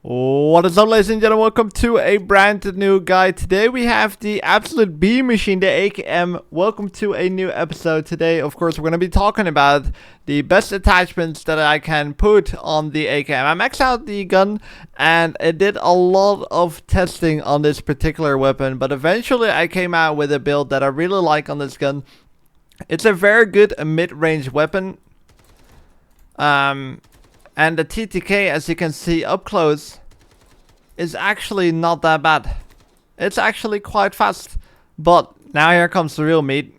What is up, ladies and gentlemen? Welcome to a brand new guide. Today we have the absolute B machine, the AKM. Welcome to a new episode. Today, of course, we're going to be talking about the best attachments that I can put on the AKM. I maxed out the gun and it did a lot of testing on this particular weapon, but eventually I came out with a build that I really like on this gun. It's a very good mid-range weapon. And the TTK, as you can see up close, is actually not that bad. It's actually quite fast. But now here comes the real meat.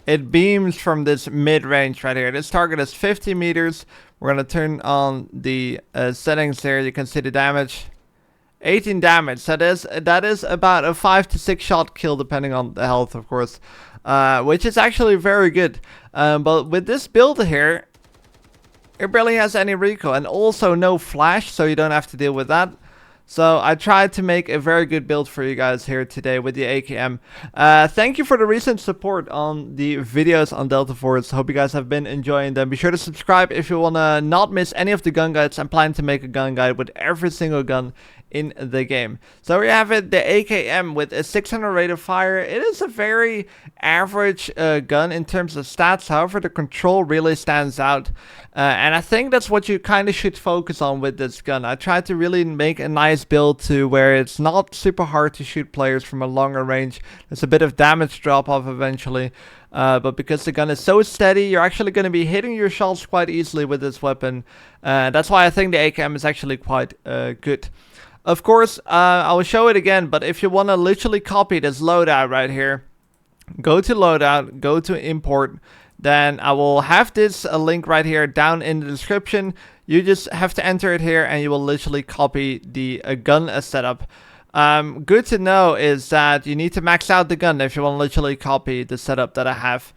It beams from this mid-range right here. This target is 50 meters. We're going to turn on the settings here. You can see the damage. 18 damage. That is about a 5 to 6 shot kill, depending on the health, of course. Which is actually very good. But with this build here, it barely has any recoil and also no flash, so you don't have to deal with that. So I tried to make a very good build for you guys here today with the AKM. Thank you for the recent support on the videos on Delta Force. Hope you guys have been enjoying them. Be sure to subscribe if you want to not miss any of the gun guides. I'm planning to make a gun guide with every single gun in the game. So we have it, the AKM with a 600 rate of fire. It is a very average gun in terms of stats. However, the control really stands out. And I think that's what you kind of should focus on with this gun. I tried to really make a nice build to where it's not super hard to shoot players from a longer range. There's a bit of damage drop off eventually. But because the gun is so steady, you're actually going to be hitting your shots quite easily with this weapon. That's why I think the AKM is actually quite good. Of course, I will show it again, but if you want to literally copy this loadout right here, go to loadout, go to import, then I will have this link right here down in the description. You just have to enter it here and you will literally copy the gun setup. Good to know is that you need to max out the gun if you want to literally copy the setup that I have.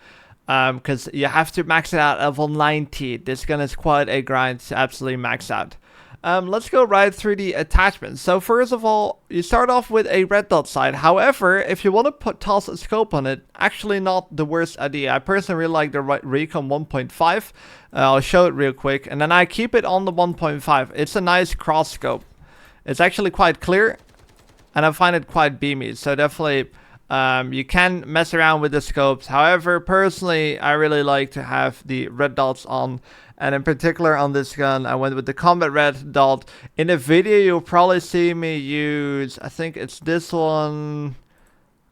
Because you have to max it out at level 90. This gun is quite a grind to absolutely max out. Let's go right through the attachments. So first of all, you start off with a red dot sight. However, if you want to toss a scope on it, actually not the worst idea. I personally really like the Recon 1.5. I'll show it real quick. And then I keep it on the 1.5. It's a nice cross scope. It's actually quite clear. And I find it quite beamy. So definitely you can mess around with the scopes. However, personally, I really like to have the red dots on. And in particular on this gun, I went with the Combat Red Dot. In the video, you'll probably see me use, I think it's this one.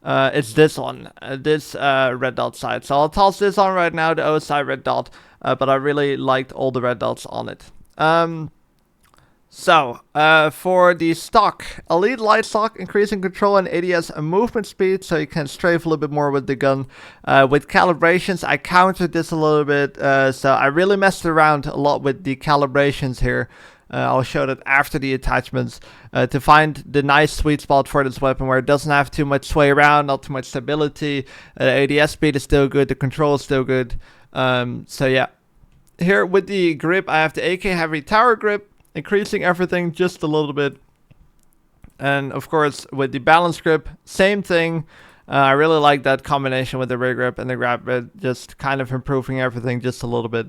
It's this one, this red dot sight. So I'll toss this on right now, the OSI red dot. But I really liked all the red dots on it. For the stock, Elite Light Stock, increasing control and ADS movement speed, so you can strafe a little bit more with the gun. With calibrations, I countered this a little bit, so I really messed around a lot with the calibrations here. I'll show that after the attachments, to find the nice sweet spot for this weapon where it doesn't have too much sway around, not too much stability. ADS speed is still good, the control is still good. So yeah, here with the grip, I have the AK Heavy Tower Grip, increasing everything just a little bit. And of course with the balance grip, same thing. I really like that combination with the rear grip and the grab grip, just kind of improving everything just a little bit.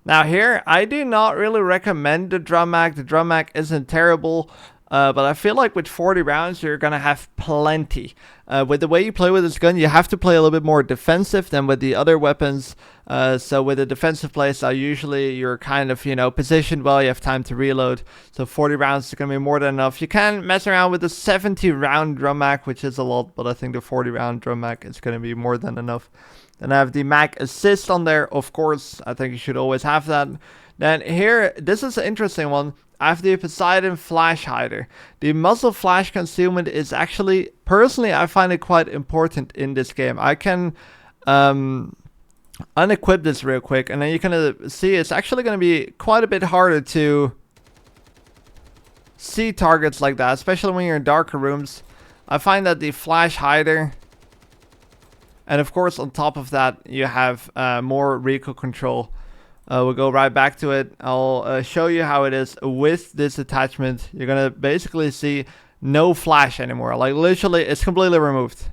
Now here, I do not really recommend the drum mag. The drum mag isn't terrible. But I feel like with 40 rounds, you're going to have plenty. With the way you play with this gun, you have to play a little bit more defensive than with the other weapons. So with the defensive playstyle, usually you're kind of, positioned well. You have time to reload. So 40 rounds is going to be more than enough. You can mess around with the 70 round drum mag, which is a lot. But I think the 40 round drum mag is going to be more than enough. Then I have the mag assist on there. Of course, I think you should always have that. Then here, this is an interesting one. I have the Poseidon Flash Hider. The muzzle flash concealment is actually, personally, I find it quite important in this game. I can unequip this real quick, and then you can see it's actually going to be quite a bit harder to see targets like that, especially when you're in darker rooms. I find that the Flash Hider, and of course on top of that, you have more recoil control. We'll go right back to it. I'll show you how it is with this attachment. You're going to basically see no flash anymore. Like literally, it's completely removed.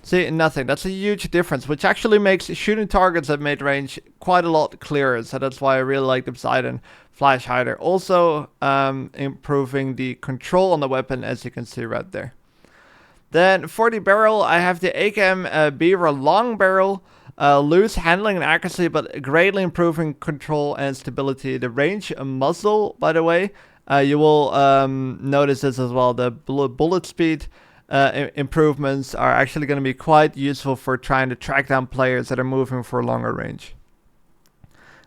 See, nothing. That's a huge difference, which actually makes shooting targets at mid-range quite a lot clearer. So that's why I really like the Poseidon Flash Hider. Also, improving the control on the weapon, as you can see right there. Then for the barrel, I have the AKM Beaver Long Barrel. Loose handling and accuracy, but greatly improving control and stability. The range muzzle, by the way, you will notice this as well. The bullet speed improvements are actually going to be quite useful for trying to track down players that are moving for a longer range.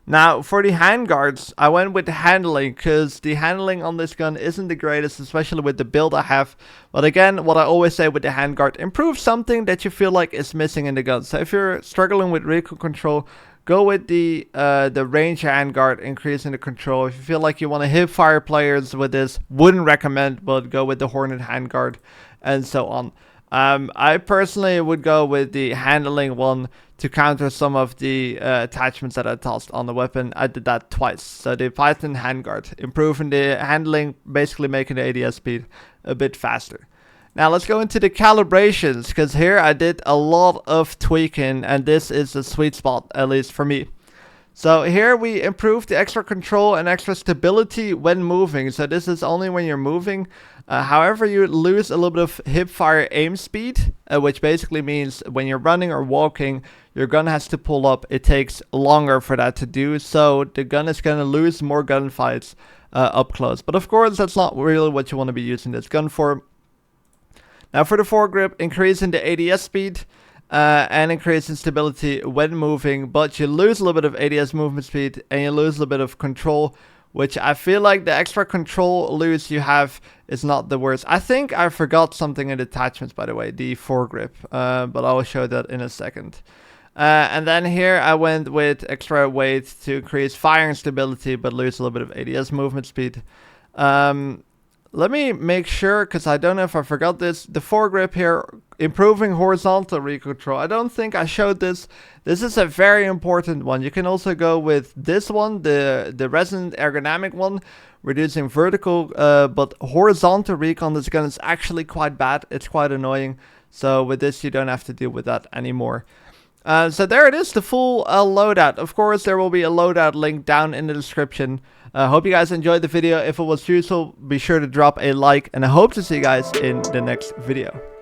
Now, for the handguards, I went with the handling because the handling on this gun isn't the greatest, especially with the build I have. But again, what I always say with the handguard, improve something that you feel like is missing in the gun. So if you're struggling with recoil control, go with the range handguard, increasing the control. If you feel like you want to hip fire players with this, wouldn't recommend, but go with the Hornet handguard and so on. I personally would go with the handling one to counter some of the attachments that I tossed on the weapon. I did that twice. So the Python handguard, improving the handling, basically making the ADS speed a bit faster. Now let's go into the calibrations, because here I did a lot of tweaking, and this is the sweet spot, at least for me. So here we improved the extra control and extra stability when moving. So this is only when you're moving. However, you lose a little bit of hip fire aim speed, which basically means when you're running or walking, your gun has to pull up. It takes longer for that to do. So the gun is going to lose more gunfights up close. But of course, that's not really what you want to be using this gun for. Now for the foregrip, increasing the ADS speed and increasing stability when moving, but you lose a little bit of ADS movement speed and you lose a little bit of control, which I feel like the extra control lose you have is not the worst. I think I forgot something in the attachments, by the way, the foregrip, but I will show that in a second. And then here I went with extra weight to increase firing stability, but lose a little bit of ADS movement speed. Let me make sure, because I don't know if I forgot this. The foregrip here, improving horizontal recoil control. I don't think I showed this. This is a very important one. You can also go with this one, the resonant ergonomic one, reducing vertical, but horizontal recoil on this gun is actually quite bad. It's quite annoying. So with this, you don't have to deal with that anymore. So there it is, the full loadout. Of course, there will be a loadout link down in the description. Hope you guys enjoyed the video. If it was useful, be sure to drop a like, and I hope to see you guys in the next video.